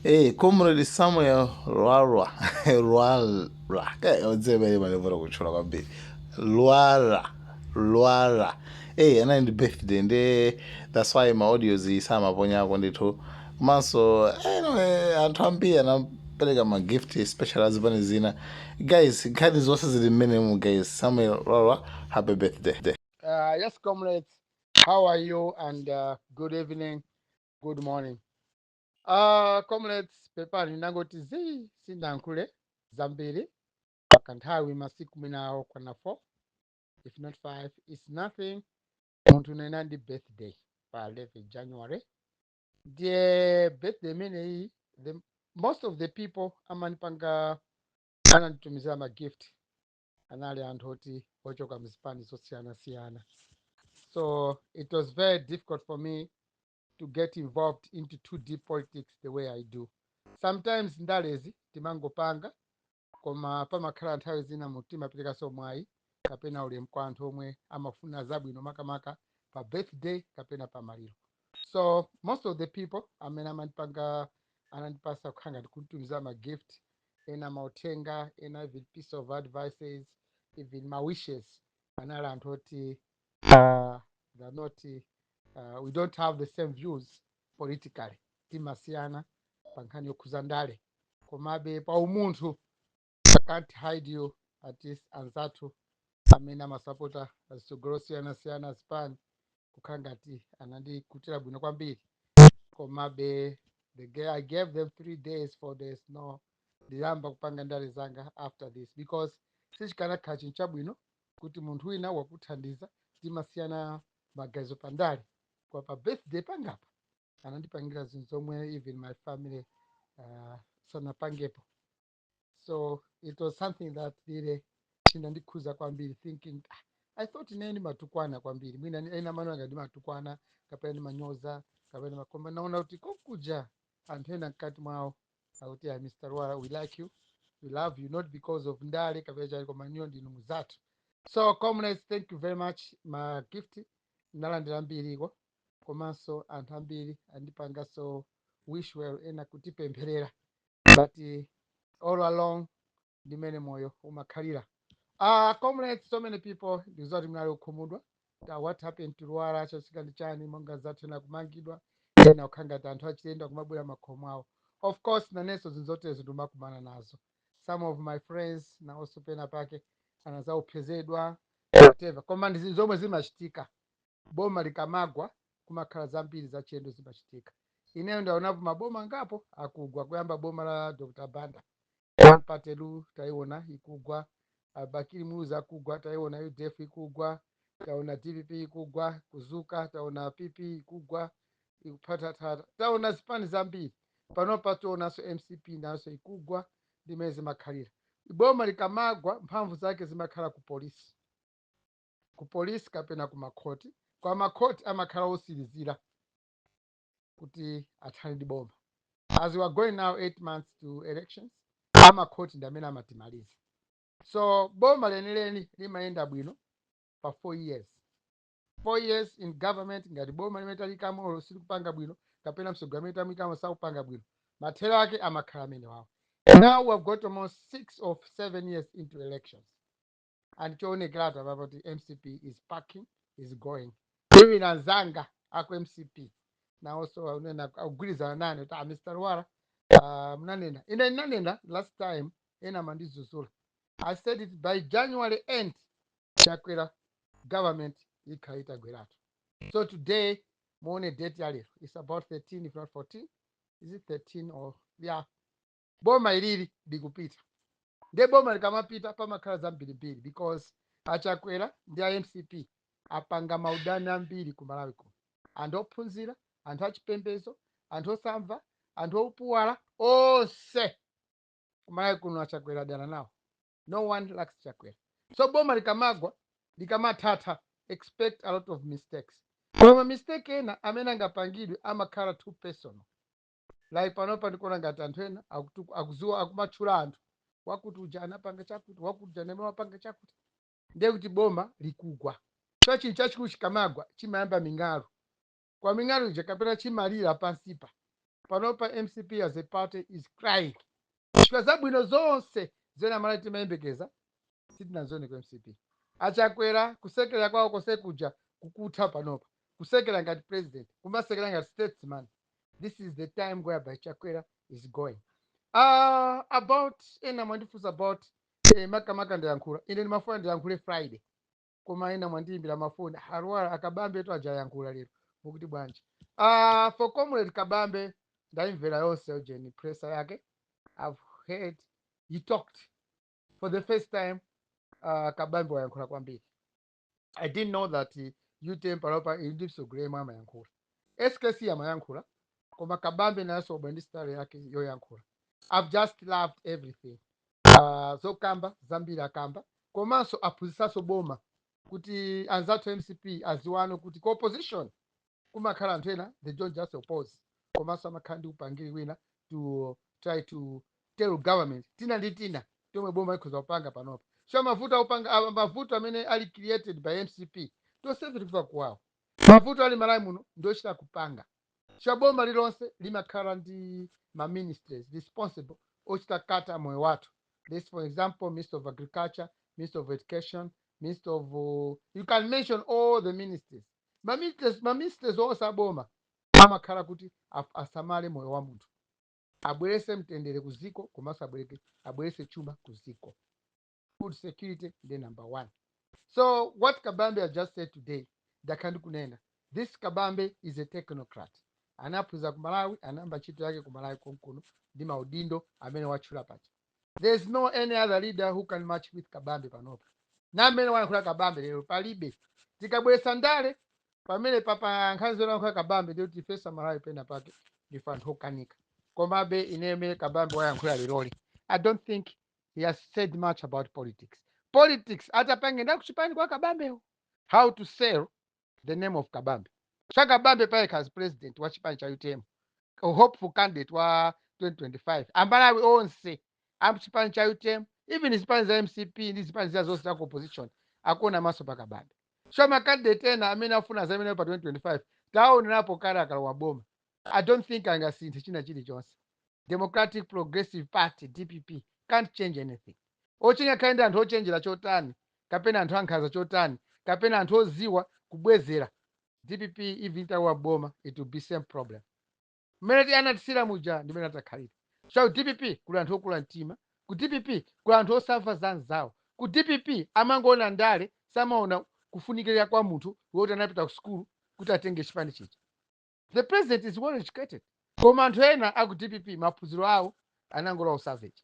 Comrade Samuel Rwara Rwara uzebe malevora kuchora kwambiri Rwara ana ndi birthday nde that's why my audios isamaponya ako ndithu komanso anthu ambiri anapereka magift special azipani zina guys nkhani zonse zili mmenemu guys. Samuel Rwara, happy birthday. Yes, comrades, how are you? And good evening, good morning. Comrades, pepani nangoti sindankule zambiri pakanthawi masiku minawo kwana 4 if not 5. It's nothing. Munthu nena ndi birthday pa 11 January. The birthday imeneyi, most of the people amanipanga ananditumizira ma gift anali anthu oti ochoka mzipani zosiyana-siyana. So it was very difficult for me to get involved into too deep politics the way I do. Sometimes ndalezi timangopanga koma pamakhala nthawi zina mutima perekaso mwayi kapena ulemu kwa anthu omwe amafuna zabwino makamaka pa birthday kapena pa maliro. So most of the people amene amandipanga anandipasa kukhanga ndikutumiza ma gift ena mauthenga ena even piece of advices even my wishes anali anthu oti they're not we don't have the same views politically timasiyana pa nkhani yokhuza ndale komabe pa umunthu I can't hide you at least anzathu amene amasapota azitsogolo osiyana-siyana azipani kukhala ngati anandikutira bwino kwambiri komabe I gave them 3 days 4 days no ndiyamba kupanga ndale zanga after this because sichikanakhala chinthu chabwino kuti munthu wina wakuthandiza timasiyana magazo pa ndale kwa pa birthday pangapa anandipangira zinthu zomwe even my family sanapangepo. So it was something that really chinandikhuza kwambiri thinking I thought ineni matukwana kwambiri mwina ena mano anga ndi matukwana kapena ndi manyoza kapena makoma naona kuti kokuja anthu ena mkati mwawo akuti Mr. Rwara, we like you, we love you not because of ndale kapena chali koma niyo ndinu muzathu. So comrades, thank you very much. Ma gift ndalandira mbiriko komanso anthu ambiri andipangaso wish well ena kutipempherera but all along ndimene moyo umakhalira. Comrades, so many people ndizoti mnali kukhumudwa what happened to Rwara chasika ndi chani monga zathu ena kumangidwa ena kukhanga ngati anthu achitenda kumabwera makhomo awo. Of course nanenso zinzotezo ndimakumana nazo. Some of my friends nawonso pena pake anazaupezedwa whatever koma ndi zinthu zomwe zimachitika boma likamagwa kumakhala zambiri zachiyendo zimachitika. Ineyo ndaonapo maboma ngapo akugwa kuyamba boma la Dr. Banda one patelu taiona ikugwa Bakiri Muza akugwa taiona UDF ikugwa taona DPP ikugwa kuzuka taona PP ikugwa ikuphatatata taona zipani zambiri panopa tionanso MCP naso ikugwa ndimene zimakhalira. Boma likamagwa mphamvu zake zimakhala ku polisi kapena ku makhoti. Kwa makhoti amakhala osirizira kuti athane ndi boma. As we are going now 8 months to elections amakhoti ndi amene amatimaliza. So boma lenileni limayenda bwino pa 4 years. 4 years in government ngati boma limetalikamo olo silikupanga bwino kapena msogolero tamikamo sakupanga bwino mathero ake amakhala amene wawo. Now we have got almost 6 or 7 years into elections and choonekerato apapo kuti MCP is packing is going. Even anzanga ako MCP nawonso unena akugwirizana nane kuti Mr. Rwara mnanena ine ndinanena last time ena mandizuzula. I said it by January end Chakwera government ikhala itagweratu. So today muone date ya lero it's about 13 if not 14. Is it 13 or yeah, boma ilili likupita nde boma likamapita pamakhala zambirimbiri because achakwera ndi a MCP apanga maudani ambiri ku Malawi kuno, anthu ophunzira, anthu achipembedzo, anthu osamva, anthu opuwala onse ku Malawi kuno achakwera adana nawo. No one likes Chakwera. So boma likamagwa likamathatha expect a lot of mistakes koma mistake ena amene angapangidwe amakhala too personal. Like panopa ndikuona ngati anthu ena akuzuwa akumatchula anthu wakuti uja anapanga chakuti wakuti uja nemwe wapanga chakuti ndiye kuti boma likugwa. So chinthu chachikulu chikamagwa chimayamba ming'alu kwa ming'alu ija kapena chimalira pansipa panopa MCP as a party is crying chifukwa zabwino zonse zimene amati timayembekeza sitinazone ku MCP. Achakwera kusekera kwawo konse kuja kukutha panopa, kusekera ngati president, kumasekera ngati statesman. This is the time whereby Chakwera is going. About ena mwandifunsa about makamaka ndayankhula ine ndimafuna ndiyankhule Friday, koma ena mwandiyimbira mafoni harwala akabambe etu ajayankhula lero mukuti bwanji. For comrade Kabambe ndayimvera yonse ujeni presa yake. I've heard he talked for the first time. Kabambe wayankhula kwambiri. I didn't know that UTM panopa indipsogolera amayankhula. SKC amayankhula koma Kabambe naso obwe ndi style yake yoyankhula. I've just loved everything. Zokamba zambiri akamba komanso aphunzisaso boma kuti anzathu MCP aziwano kuti ku opposition kumakhala anthu ena they don't just oppose komanso amakhala ndi upangiri wina to try to tell government tina ndi tina tomwe boma ikhoza kupanga panopa. So mavuto amene ali created by MCP tonse tikufa kuwawo. Mavuto ali malawi muno ndochita kupanga. So boma lilonse limakhala ndi ma ministries responsible ochita kata moyo wathu. This, for example, Minister of Agriculture, Minister of Education, Minister of you can mention all the ministries. Ma ministers onse aboma amakhala kuti asamale moyo wa munthu, abwerese mtendere kuziko komanso abwerese chuma kuziko. Food security the number one. So what Kabambe has just said today, dakandi kunena, this Kabambe is a technocrat. Anaphunzira ku Malawi, anayamba ntchito yake ku Malawi konkuno ndi maudindo amene watchula pacha. There's no any other leader who can match with Kabambe panopa. Na amene wayankhula Kabambe lero palibe. Tikabweresa ndale pamene papa nkhanza yoyankhula Kabambe ndiyo tifesa Malawi pena pake ndife anthu okanika. Komabe inemene Kabambe wayankhula leroli, I don't think he has said much about politics. Politics atapangenda kuchipani kwa Kabambewo. How to sell the name of Kabambe. So Kabambe pale as president wa chipani cha UTM, a hopeful candidate wa 2025. Amalawi onse amchipani cha UTM, even isipani za MCP ndi zipani za zonse za opposition akona maso pa Kabambe. So makandidate ena amene afuna zamene pa 2025 taonerapo kale akalowa boma. I don't think angasinthe china chilichonse. Democratic Progressive Party DPP can't change anything. Ochenga kaenda anthu ochenjera chotani kapena anthu ankhanza chotani kapena anthu oziwa kubwezera DPP even itawa boma it will be same problem. Mmene anatisira muja ndimene atakhalira. So DPP kuli anthu okula mtima, ku DPP kuli anthu osamva za nzawo, ku DPP amangoona ndale samaona kufunikira kwa munthu woti anapita ku skulu kuti atenge chipani chicha. The president is well educated. Koma anthu ena aku DPP maphunziro awo anangolowa savage.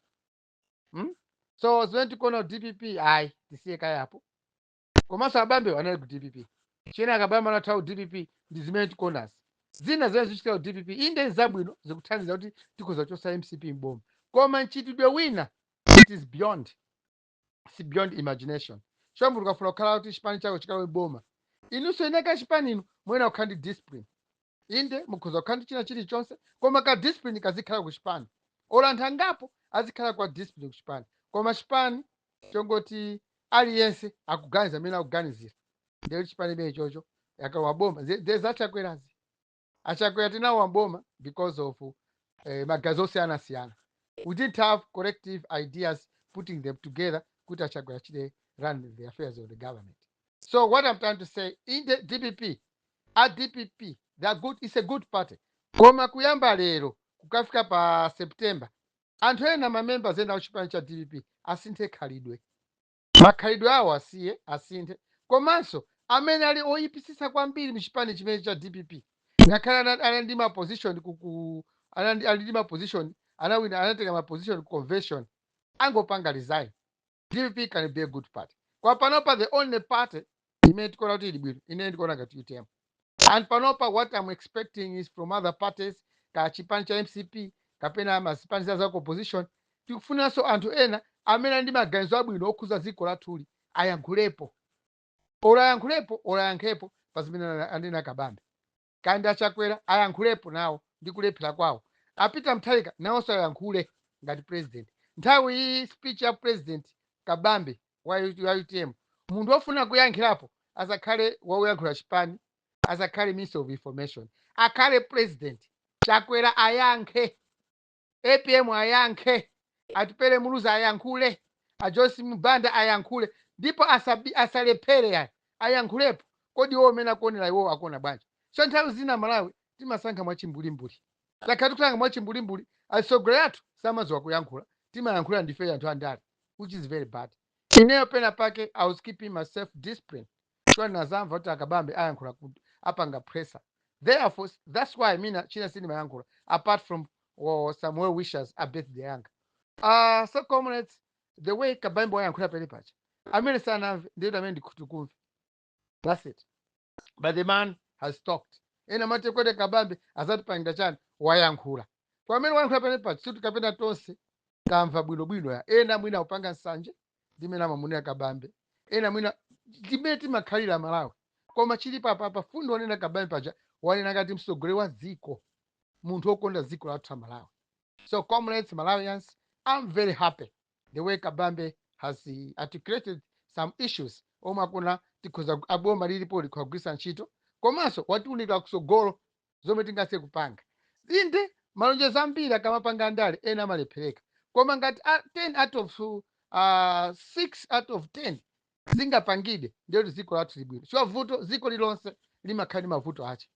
So zimene tikuona DPP ayi tisiye kayapo. Komanso Kabambe anali ku DPP. Chena Kabambe anathawa DPP ndi zimene tikuonazi. Zina zimene zichitika ku DPP inde zabwino zikuthandiza kuti tikhoza kuchotsa MCP mboma. Koma nchitidwe wina it is beyond. It's beyond imagination. Chombo tukafuna kukhala kuti chipani chako chikawe boma. Inunso inaka chipani inu mwina kukhala ndi discipline. Inde mukhoza kukhala ndi china chilichonse koma ka discipline kazikhala ku chipani. Ola anthu angapo azikhala kwa discipline ku chipani. Koma chipani chongoti aliyense akuganiza amene akuganizira. Ndiyo chipani imene chocho yakalowa boma. There's achakwerazi. Achakwera tinawo wamboma because of magazi osiyana-siyana. We didn't have collective ideas putting them together kuti achakwera chide run the affairs of the government. So what I'm trying to say, in the DPP, at DPP, they are good, it's a good party. Koma kuyamba lero, kukafika pa September, anthu ena mamembers ena ochipani cha DPP asinthe khalidwe. Makhalidwe awo asinthe. Komanso amene ali oyipisisa kwambiri mchipani chimene cha DPP. Ngakhale ali ndi ma position ali ndi ma position anawina anateka ma position convention angopanga resign. DPP can be a good party. Kwa panopa the only party imene tikuona kuti ili bwino ine ndikuona ngati UTM. And panopa what I'm expecting is from other parties ka chipani cha MCP kapena masipani za opposition tikufunanso anthu ena amene ndi maganizo abwino okhuza dziko lathuli ayankhulepo. Olayankhepo pa zimene andina Kabambe. Kandi Achakwera ayankhulepo nawo ndi kulephera kwawo. Apita Mutharika nawonso ayankhule ngati president. Nthawi iyi speech ya president Kabambe wa UTM munthu ofuna kuyankhirapo azakhale wauyankhula chipani, azakhale minister of information, akhale president Chakwera ayankhe, APM ayankhe, atipele muluza ayankhule, ajosi mbanda ayankhule, ndipo asalephere yani ayankhulepo. Kodi iwo amene akuonera iwo akuona bwanji? So nthawi zina Malawi timasankha mwachimbulimbuli, takhala tikusankha mwachimbulimbuli, atsogoleri athu samadziwa kuyankhula, timayankhula ndife anthu andale, which is very bad. Ineyo pena pake I was keeping myself discipline, so nazamva kuti akabambe ayankhula kuti apanga pressure. Therefore that's why mina china sindimayankhula apart from some well wishers a birthday yanga. So comrades, the way kabambe wayankhula pele pacha amene sanamve ndiye amene ndikutukumve. That's it. But the man has talked. Ena mate kwete kabambe azatipangira chani wayankhula. Kwa amene wayankhula pele pacha suti kapena tonse kamva bwinobwino ya ena mwina upanga nsanje ndimene amamunira kabambe, ena mwina timene timakhalira Malawi, koma chili papa fundo wanena kabambe paja wanena ngati mtsogoleri wa dziko, munthu wokonda dziko lathu Malawi. So comrades, Malawians, I'm very happy the way kabambe has articulated some issues omwe akuna tikhoza aboma lilipo likhagwisa ntchito, komanso watiunika kusogolo zomwe tingase kupanga. Inde malonjezo ambiri akamapanga andale ena amalephereka, koma ngati 10 out of 6 out of 10 zingapangide ndiyo dziko lathu libwino. Chwa vuto dziko lilonse limakhala ndi mavuto ache,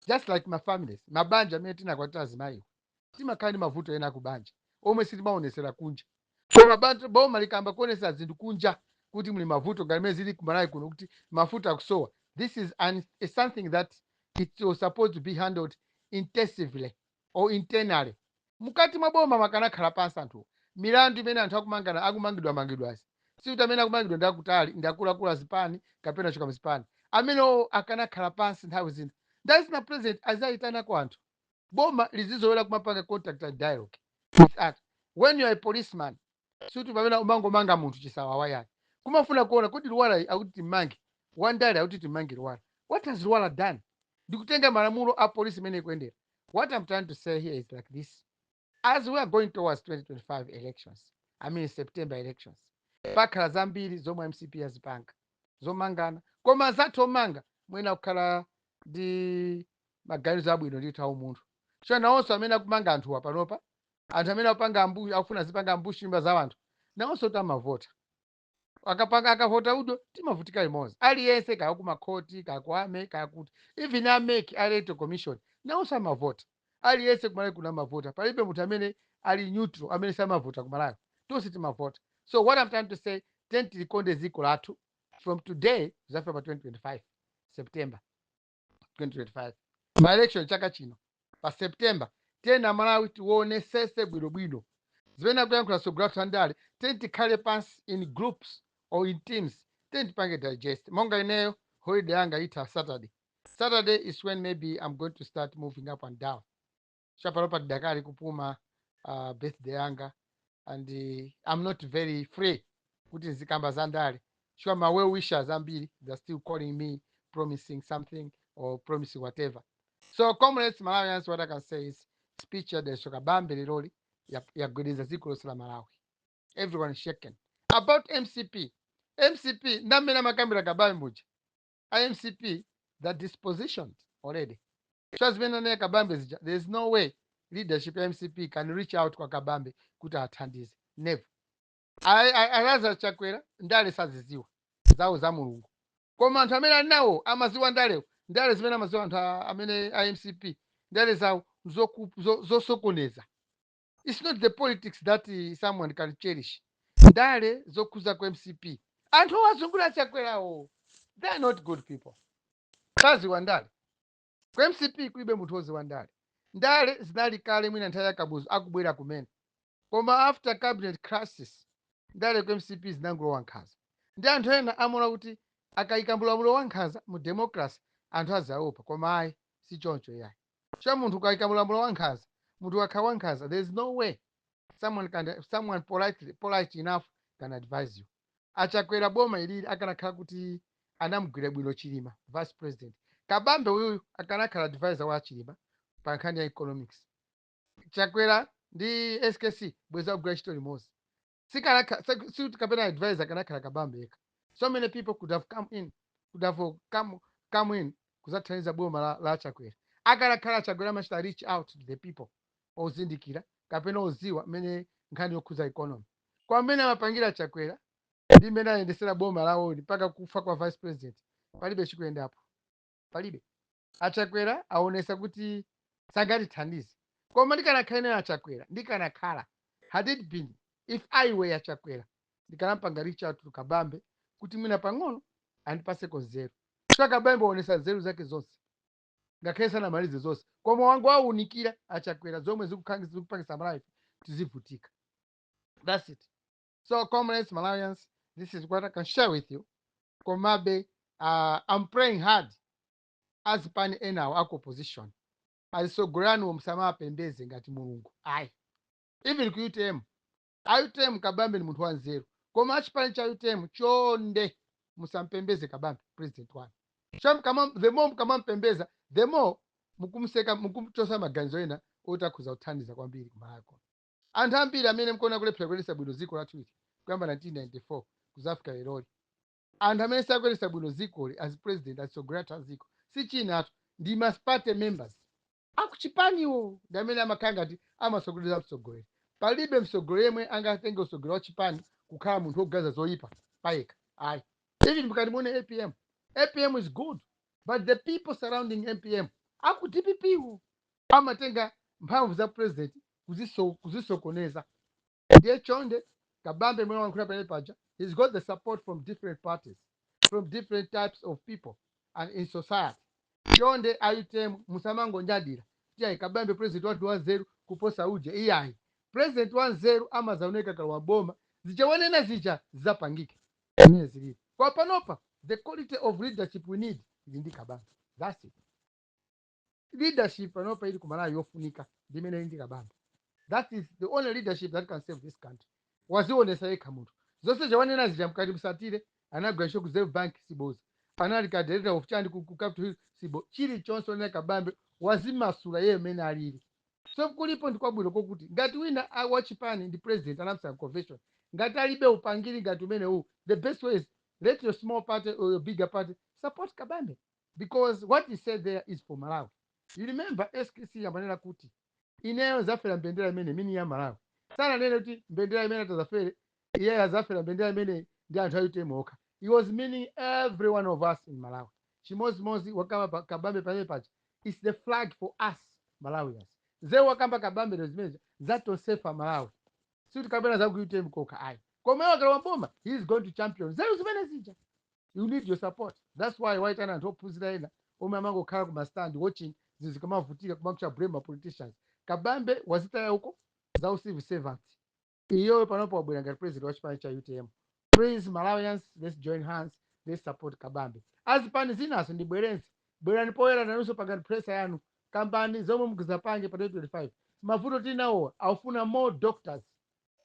just like my families, mabanja amene tinakwatira azimayiwo timakhala ndi mavuto ena akubanja omwe sitimaonesera kunja, koma boma likamba kuonesera zinthu kunja kuti muli mavuto ngati mene zili kumalawi kuno kuti mafuta akusowa. This is something that it was supposed to be handled intensively or internally. Mukati mwa boma makanakhala pansi anthu, milandu imene anthu akumangidwazi sikuti amene akumangidwa ndakutali ndakulakula zipani kapena choka mzipani, amenewo akanakhala pansi nthawi zina. Ndazina president azayitanako anthu, boma lizizowera kumapanga contact and dialogue with us. When you are a policeman sikuti pamene umangomanga munthu chisawawa yani kumafuna kuona kuti Luwala akuti timmange wandale akuti timmange Luwala. What has Luwala done? Ndikutenga malamulo a police imene ikuyendera. What I'm trying to say here is like this: as we are going towards 2025 elections, I mean September elections, pakhala zambiri zomwe MCP azipanga zomangana, koma zathu omanga mwina kukhala ndi maganizo abwino ndithu awu munthu. So nawonso amene akumanga anthuwa panopa, anthu amene akupanga ambushi akufuna zipanga ambushi nyumba za anthu, nawonso tamavota. Akavota udo timavutika limodzi, aliyense kaya kumakhoti kaya kuame kaya kuti even ameki electoral commission nawonso amavota, aliyense kumalawi kuna amavota, palibe munthu amene ali neutral amene samavota kumalawi, tonse timavota. So what I'm trying to say, tilikonde dziko lathu from today kuzafika pa 2025 September 2025 ma election chaka chino pa September, tena Malawi tiwonesese bwinobwino zimene akuyankhula tsogolo lathu andale, tikhale pansi in groups or in teams, tipange digest. Monga ineyo holiday yanga ita Saturday is when maybe I'm going to start moving up and down. Shapalopa Dakari kupuma birthday yanga, and I'm not very free kuti nzikamba zandale. Sure, my well wishers ambiri, they're still calling me, promising something or promising whatever. So comrades, Malawians, what I can say is speech ya Deshoka Bambe liroli ya gwedeza ziko lonse la Malawi. Everyone is shaken about MCP. Namena makambira kabambe muja MCP that dispositioned already. Chazimene kabambe zija, there is no way leadership MCP can reach out kwa kabambe kuti athandize, never. Alaza Chakwera ndale saziziwa zawo za mulungu, koma anthu amene ali nawo amaziwa ndale zimene amaziwa anthu amene MCP ndale zawo zosokoneza. It's not the politics that someone can cherish. Ndale zokhuza kwa MCP anthu owazungulira Chakwerawo, they are not good people. Saziwa ndale kwa MCP kulibe munthu woziwa ndale zinali kale mwina nthawi ya Kabuzo akubwera kumene, koma after cabinet crisis ndale kwa MCP zinangulowa nkhanza. Ndi anthu ena amaona kuti akayika mulamulo wa nkhanza mu democracy anthu azaopa, koma ayi si choncho yayi. Cha munthu ukayika mulamulo wa nkhanza, munthu akhala wa nkhanza, there is no way someone polite enough can advise you. Achakwera boma ilili akanakhala kuti anamugwira bwino Chilima vice president. Kabambe uyu akanakhala advisor wa Chilima pa nkhani ya economics. Chakwera ndi SKC bweza kugwira ntchito limodzi, sikuti kapena advisor akanakhala Kabambe yekha. So many people could have come in kuzathandiza boma la Chakwera. akanakhala Achakwera amachita reach out to the people ozindikira kapena oziwa mmene nkhani yokhuza economy kwa amene amapangira Achakwera ndi mmene ayendesera boma lawoli mpaka kufa kwa vice president palibe chikuyendapo, palibe. Achakwera aonesa kuti sangatithandize koma ndikanakhala naye Achakwera ndikanakhala, had it been if I were Achakwera ndikanampanga reach out to Kabambe kuti mwina pang'ono andipaseko nzeru chifukwa Kabambe aonesa nzeru zake zonse ngakhale sanamalize zonse koma wangu awunikira Achakwera zomwe zikupangisa Malawi tizivutika. That's it. So comrades, Malawians, this is what I can share with you. Komabe, I'm praying hard as pani enawo ako opposition alisogolani msamaha pembeze ngati mulungu ayi even ku UTM UTM Kabambe ni munthu wanzeru koma achipani cha UTM chonde musampembeze Kabambe president wanu the more mukamampembeza the more mukumseka mukumchosa maganizo ena otakhuza kuthandiza kwambiri kumalako. Anthu ambiri amene mkuona kulephera kuyendetsa bwino dziko lathu kuyamba 1994 kuzafika leroli anthu amene sakuyendetsa bwino dzikoli as president asogolera a dziko si chinatu ndi mas party members akuchipaniwo ndi amene amakhala ngati amasogolera mtsogoleri. Palibe mtsogoleri yemwe angatenge usogolero wa chipani kukhala munthu wogaza zoyipa payekha ayi. Even mukati muone APM is good but the people surrounding APM aku DPP amatenga mphamvu za president kuzisokoneza. Ndiye chonde Kabambe mwana wankhula pale paja he's got the support from different parties, from different types of people and in society. Chonde UTM musamango njadira tiye Kabambe president watu wanzeru kuposa uje iyayi president wanzeru amazaoneka kala waboma zichawanena zicha zapangike amene zilipo kwa panopa. The quality of leadership we need is ndi Kabambe. That's it. Leadership panopa ili kumalawi yofunika ndimene ndi Kabambe. That is the only leadership that can save this country. Wazionesa yekha munthu zonse chawanena zija mkati msatire anagwa ku Reserve Bank siboza panali ka director of chandi ku Capital Hill sibo chilichonse oneka Kabambe wazimasula yeye mene alili. So kulipo ndi kwabwino kokuti ngati wina wachipani ndi president anamsa convention ngati alibe upangiri ngati umene huu the best way is let your small party or your bigger party support Kabambe because what he said there is for Malawi. You remember SKC amanena kuti ineyo zafera mbendera imene mini ya Malawi sana nene kuti mbendera imene atazafere iye azafera mbendera imene ndi anthu a UTM okha. He was meaning every one of us in Malawi. Chimozimozi wakamba Kabambe pale pacha is the flag for us Malawians. Zeu wakamba Kabambe zimene zatosefa Malawi si tikabena za ku UTM kokha ayi koma wakala wamboma he is going to champion zeu zimene zija. You need your support. That's why white and anthu ophunzira ena omwe amangokhala ku mastand watching zizikamavutika kumakucha blame politicians. Kabambe wazitaya uko za civil servants iyo panopo wabwera ngati president wa chipani cha UTM. Please Malawians, let's join hands, let's support Kabambe. Azipani zinaso ndibwerense bwerani poyera nanunso pangani presa yanu kambani zomwe mukuzapange pa 2025 mavuto tinawo aufuna more doctors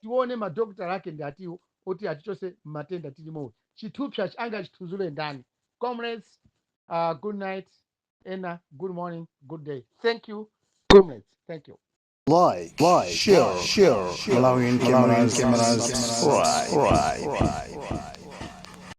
tione madokotala ake ndi atiwo oti atichose matenda tilimo chithupsa anga chithuzule ndani. Comrades, good night and good morning, good day. Thank you, comrades. Thank you. Like, share, Malawian cameras, right.